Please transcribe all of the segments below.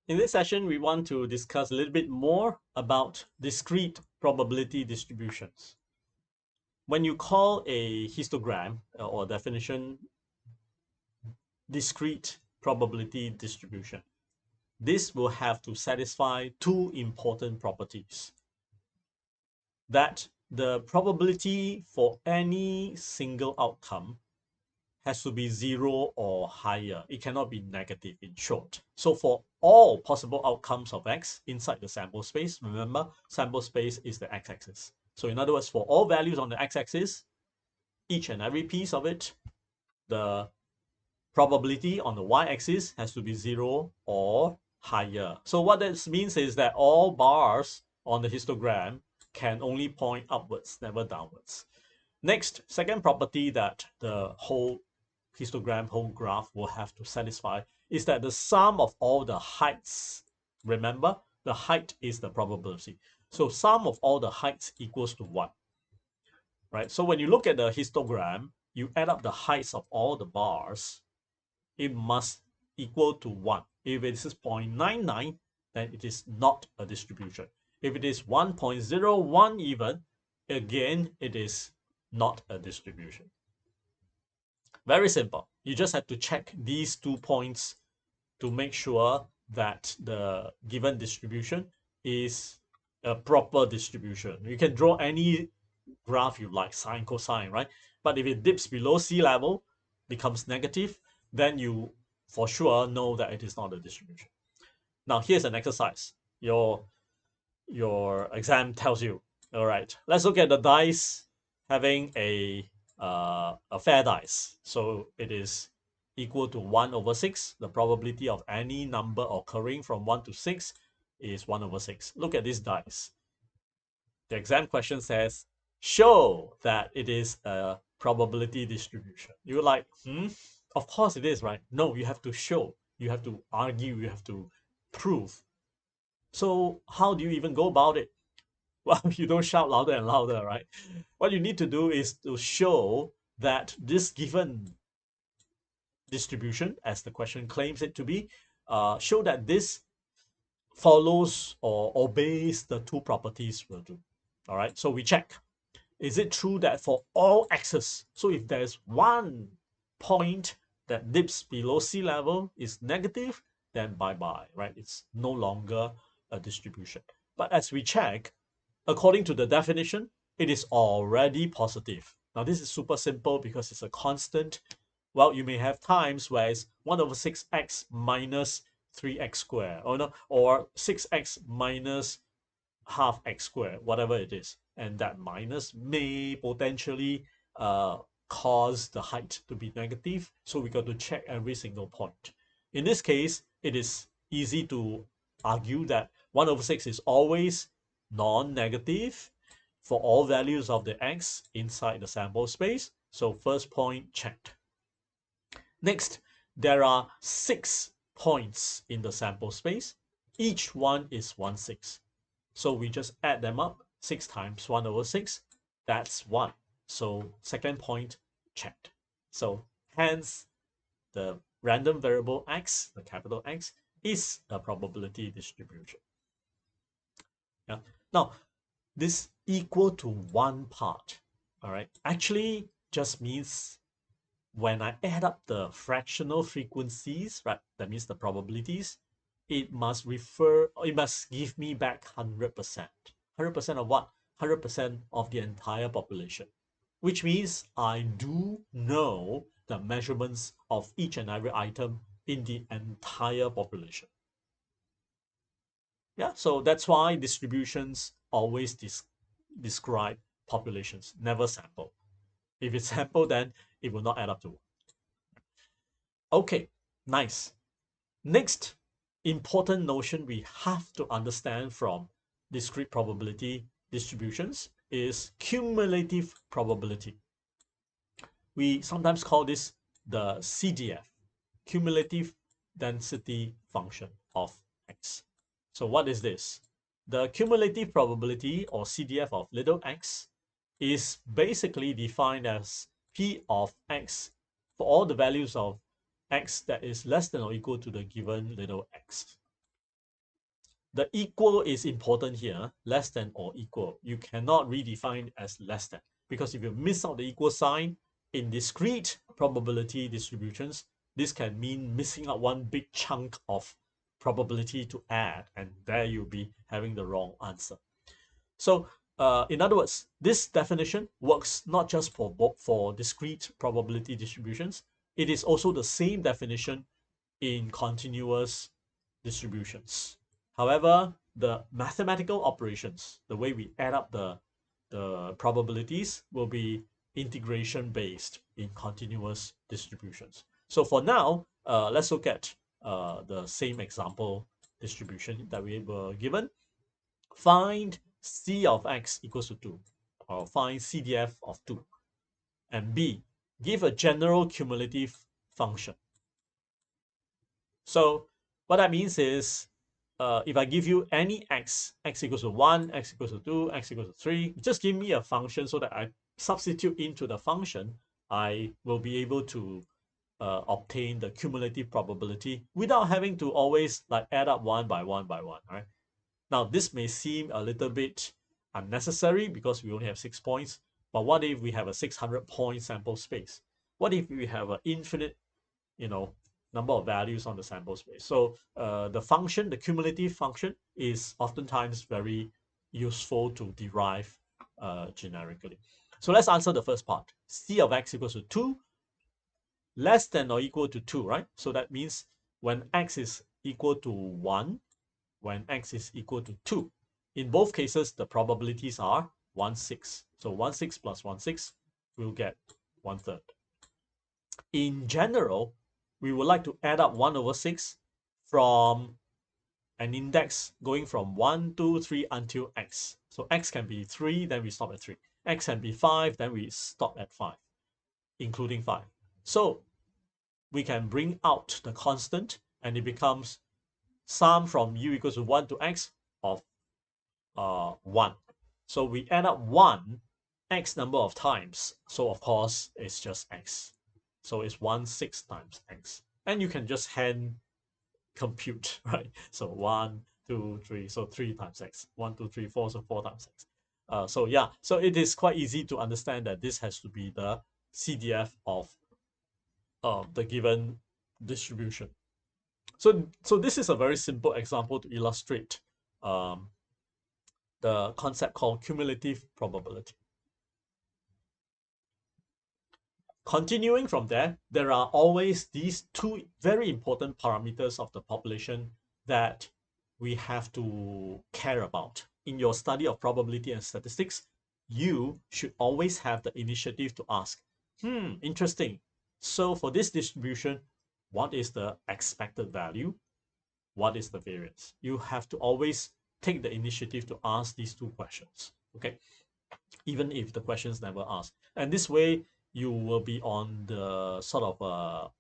In this session, we want to discuss a little bit more about discrete probability distributions. When you call a histogram or definition discrete probability distribution, this will have to satisfy two important properties. That the probability for any single outcome has to be 0 or higher. It cannot be negative, in short. So for all possible outcomes of x inside the sample space, remember, sample space is the x-axis. So in other words, for all values on the x-axis, each and every piece of it, the probability on the y-axis has to be 0 or higher. So what this means is that all bars on the histogram can only point upwards, never downwards. Next, second property that the whole histogram, whole graph will have to satisfy is that the sum of all the heights, remember, the height is the probability. So sum of all the heights equals to 1, right? So when you look at the histogram, you add up the heights of all the bars, it must equal to 1. If it is 0.99, then it is not a distribution. If it is 1.01 even, again, it is not a distribution. Very simple. You just have to check these 2 points to make sure that the given distribution is a proper distribution. You can draw any graph you like, sine, cosine, right? But if it dips below sea level, becomes negative, then you for sure know that it is not a distribution. Now here's an exercise. Your exam tells you, all right, let's look at the dice having a fair dice. So it is equal to 1/6. The probability of any number occurring from 1 to 6 is 1/6. Look at this dice. The exam question says, show that it is a probability distribution. You're like, of course it is, right? No, you have to show, you have to argue, you have to prove. So how do you even go about it? Well, you don't shout louder and louder, right? What you need to do is to show that this given distribution, as the question claims it to be, show that this follows or obeys the two properties we'll do. All right, so we check. Is it true that for all x's, so if there's one point that dips below sea level is negative, then bye-bye, right? It's no longer a distribution. But as we check, according to the definition, it is already positive. Now this is super simple because it's a constant. Well, you may have times where it's 1/6x minus 3x squared, or no, or 6x minus half x squared, whatever it is. And that minus may potentially cause the height to be negative. So we got to check every single point. In this case, it is easy to argue that 1/6 is always non-negative for all values of the x inside the sample space. So first point checked. Next, there are 6 points in the sample space. Each one is 1/6. So we just add them up. 6 times 1/6, that's 1. So second point checked. So hence the random variable x, the capital X, is a probability distribution. Yeah. Now, this equal to 1 part, all right, actually just means when I add up the fractional frequencies, right, that means the probabilities, it must give me back 100%. 100% of what? 100% of the entire population, which means I do know the measurements of each and every item in the entire population. Yeah, so that's why distributions always describe populations, never sample. If it's sample, then it will not add up to 1. Okay, nice. Next important notion we have to understand from discrete probability distributions is cumulative probability. We sometimes call this the CDF, cumulative density function of x. So what is this? The cumulative probability, or CDF, of little x is basically defined as P of x for all the values of x that is less than or equal to the given little x. the equal is important here, less than or equal. You cannot redefine as less than, because if you miss out the equal sign in discrete probability distributions, this can mean missing out one big chunk of probability to add, and there you'll be having the wrong answer. So in other words, this definition works not just for discrete probability distributions, it is also the same definition in continuous distributions. However, the mathematical operations, the way we add up the probabilities, will be integration based in continuous distributions. So for now, let's look at the same example distribution that we were given. Find C of x equals to 2, or find CDF of 2. And B, give a general cumulative function. So what that means is, if I give you any x equals to 1, x equals to 2, x equals to 3, just give me a function so that I substitute into the function, I will be able to obtain the cumulative probability without having to always like add up one by one, right? Now, this may seem a little bit unnecessary because we only have 6 points, but what if we have a 600-point sample space? What if we have an infinite, number of values on the sample space? So the function, the cumulative function, is oftentimes very useful to derive generically. So let's answer the first part. C of x equals to 2, less than or equal to 2, right? So that means when x is equal to 1, when x is equal to 2. In both cases, the probabilities are 1/6. So 1/6 plus 1/6 will get 1/3. In general, we would like to add up 1/6 from an index going from 1, 2, 3 until x. So x can be 3, then we stop at 3. X can be 5, then we stop at 5, including 5. So we can bring out the constant, and it becomes sum from u equals to 1 to x of 1. So we add up 1 x number of times. So of course, it's just x. So it's 1/6 times x. And you can just hand compute, right? So 1, 2, 3, so 3 times x. 1, 2, 3, 4, so 4 times x. So yeah, so it is quite easy to understand that this has to be the CDF of the given distribution. So this is a very simple example to illustrate the concept called cumulative probability. Continuing from there, there are always these two very important parameters of the population that we have to care about. In your study of probability and statistics, you should always have the initiative to ask, interesting. So for this distribution, what is the expected value? What is the variance? You have to always take the initiative to ask these two questions, okay? Even if the question's never asked. And this way, you will be on the sort of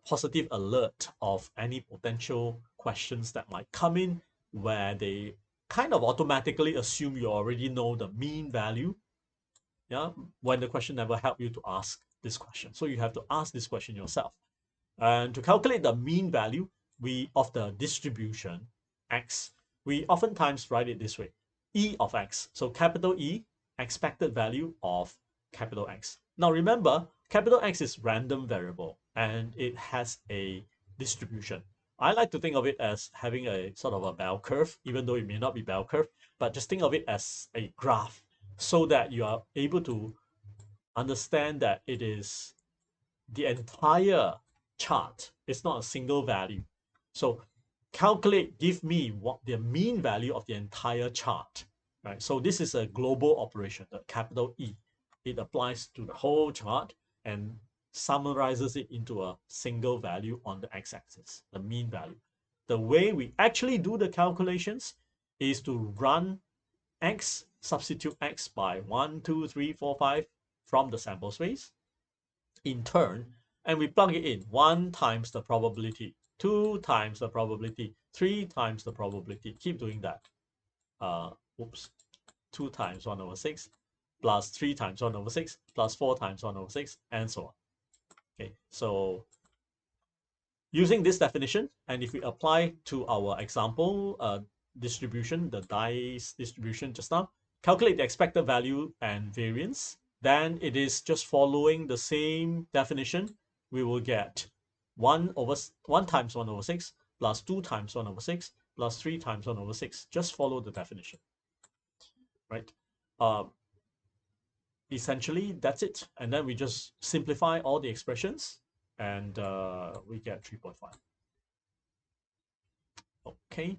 positive alert of any potential questions that might come in where they kind of automatically assume you already know the mean value, yeah, when the question never helped you to ask this question. So you have to ask this question yourself. And to calculate the mean value of the distribution x, we oftentimes write it this way: E of x. So capital E, expected value of capital X. Now remember, capital X is random variable and it has a distribution. I like to think of it as having a sort of a bell curve, even though it may not be bell curve, but just think of it as a graph so that you are able to understand that it is the entire chart. It's not a single value. So give me what the mean value of the entire chart, right? So this is a global operation, the capital E. It applies to the whole chart and summarizes it into a single value on the x-axis, the mean value. The way we actually do the calculations is to run x, substitute x by 1, 2, 3, 4, 5 from the sample space in turn, and we plug it in. 1 times the probability, 2 times the probability, 3 times the probability. Keep doing that. 2 times 1/6 plus 3 times 1/6 plus 4 times 1/6 and so on. Okay, so Using this definition, and if we apply to our example distribution, the dice distribution just now, calculate the expected value and variance, then it is just following the same definition. We will get 1 times 1 over 6 plus 2 times 1 over 6 plus 3 times 1 over 6. Just follow the definition, right? Essentially, that's it. And then we just simplify all the expressions, and we get 3.5. Okay,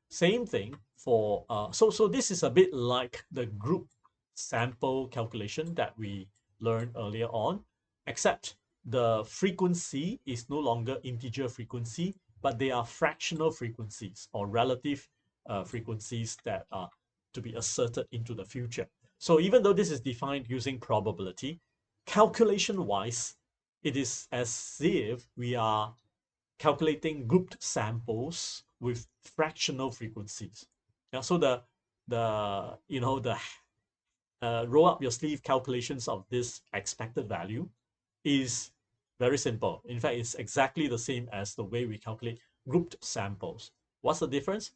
same thing for, so this is a bit like the group sample calculation that we learned earlier on, except the frequency is no longer integer frequency, but they are fractional frequencies or relative frequencies that are to be asserted into the future. So even though this is defined using probability, calculation-wise, it is as if we are calculating grouped samples with fractional frequencies. Yeah, so the roll up your sleeve calculations of this expected value is very simple. In fact, it's exactly the same as the way we calculate grouped samples. What's the difference?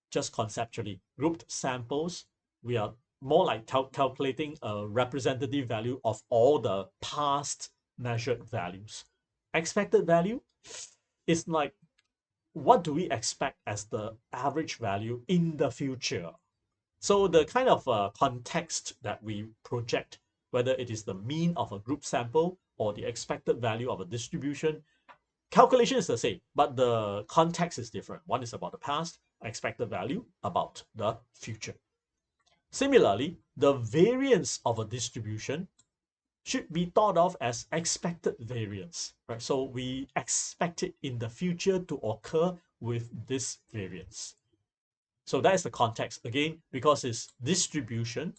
Just conceptually, grouped samples, we are more like calculating a representative value of all the past measured values. Expected value is like, what do we expect as the average value in the future? So the kind of context that we project, whether it is the mean of a group sample or the expected value of a distribution, calculation is the same, but the context is different. One is about the past, expected value about the future. Similarly, the variance of a distribution should be thought of as expected variance, right? So we expect it in the future to occur with this variance. So that is the context. Again, because it's distribution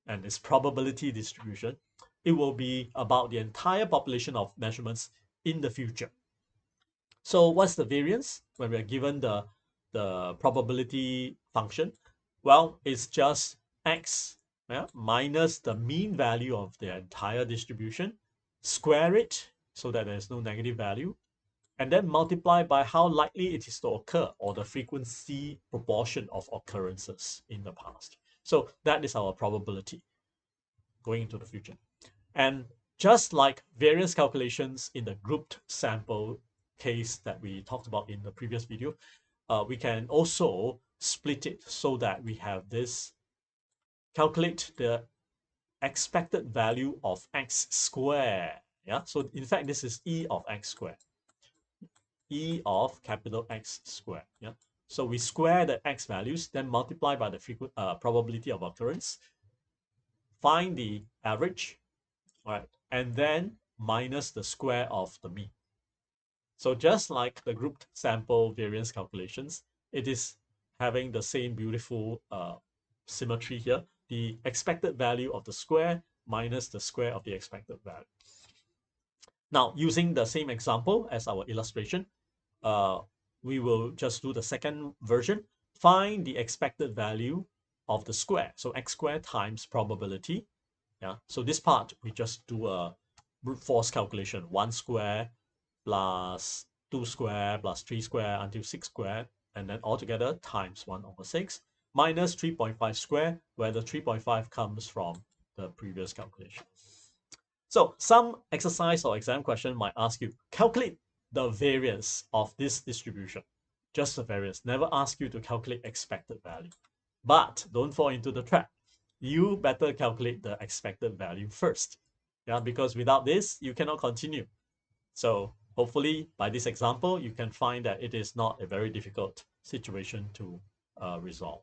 and it's probability distribution, it will be about the entire population of measurements in the future. So what's the variance when we're given the probability function? Well, it's just x minus the mean value of the entire distribution, square it so that there's no negative value, and then multiply by how likely it is to occur, or the frequency proportion of occurrences in the past. So that is our probability going into the future. And just like variance calculations in the grouped sample case that we talked about in the previous video, we can also split it so that we have this: calculate the expected value of x squared. Yeah, so in fact, this is e of x squared. E of capital X squared. Yeah, so we square the x values, then multiply by the probability of occurrence, find the average, right, and then minus the square of the mean. So just like the grouped sample variance calculations, it is having the same beautiful symmetry here. The expected value of the square minus the square of the expected value. Now, using the same example as our illustration, we will just do the second version. Find the expected value of the square. So x squared times probability. Yeah. So this part, we just do a brute force calculation. 1 square plus 2 square plus 3 square until 6 square, and then altogether times 1 over 6 minus 3.5 square, where the 3.5 comes from the previous calculation. So some exercise or exam question might ask you, calculate the variance of this distribution. Just the variance. Never ask you to calculate expected value. But don't fall into the trap. You better calculate the expected value first. Yeah, because without this, you cannot continue. So hopefully by this example, you can find that it is not a very difficult situation to resolve.